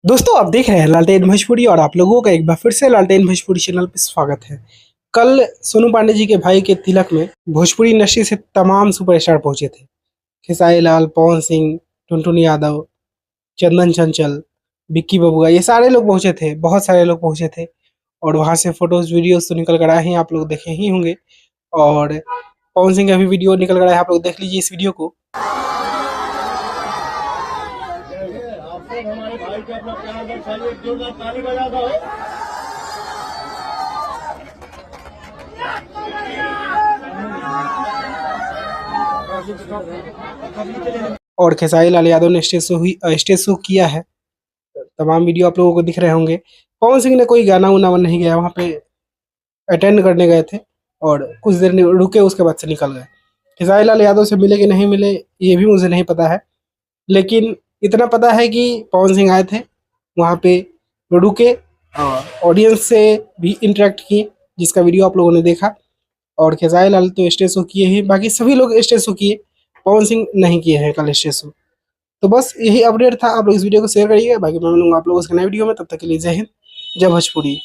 दोस्तों आप देख रहे हैं लालटेन भोजपुरी और आप लोगों का एक बार फिर से लालटेन भोजपुरी चैनल पर स्वागत है। कल सोनू पांडे जी के भाई के तिलक में भोजपुरी इंडस्ट्री से तमाम सुपरस्टार पहुंचे थे। खेसारी लाल, पवन सिंह, टुनटुन यादव, चंदन चंचल, विक्की बबुआ, ये सारे लोग पहुंचे थे, बहुत सारे लोग पहुंचे थे। और वहां से फोटोज वीडियोज तो निकल कर आए हैं, आप लोग देखे ही होंगे। और पवन सिंह का भी वीडियो निकल कर आया है, आप लोग देख लीजिए इस वीडियो को। हमारे भाई को अपना प्यार दर्शाइए, एक जोरदार ताली बजा दो। और खेसारी लाल यादव ने स्टेज शो किया है, तमाम वीडियो आप लोगों को दिख रहे होंगे। पवन सिंह ने कोई गाना उना नहीं गया, वहाँ पे अटेंड करने गए थे और कुछ देर रुके, उसके बाद से निकल गए। खेसारी लाल यादव से मिले कि नहीं मिले ये भी मुझे नहीं पता है, लेकिन इतना पता है कि पवन सिंह आए थे, वहाँ पे रुके और ऑडियंस से भी इंटरेक्ट किए, जिसका वीडियो आप लोगों ने देखा। और खेसारी लाल तो स्टेज शो किए ही, बाकी सभी लोग स्टेज शो किए, पवन सिंह नहीं किए हैं कल स्टेज शो। तो बस यही अपडेट था, आप लोग इस वीडियो को शेयर करिएगा। बाकी मैं मिलूंगा आप लोगों से नए वीडियो में, तब तक के लिए जय हिंद, जय भोजपुरी।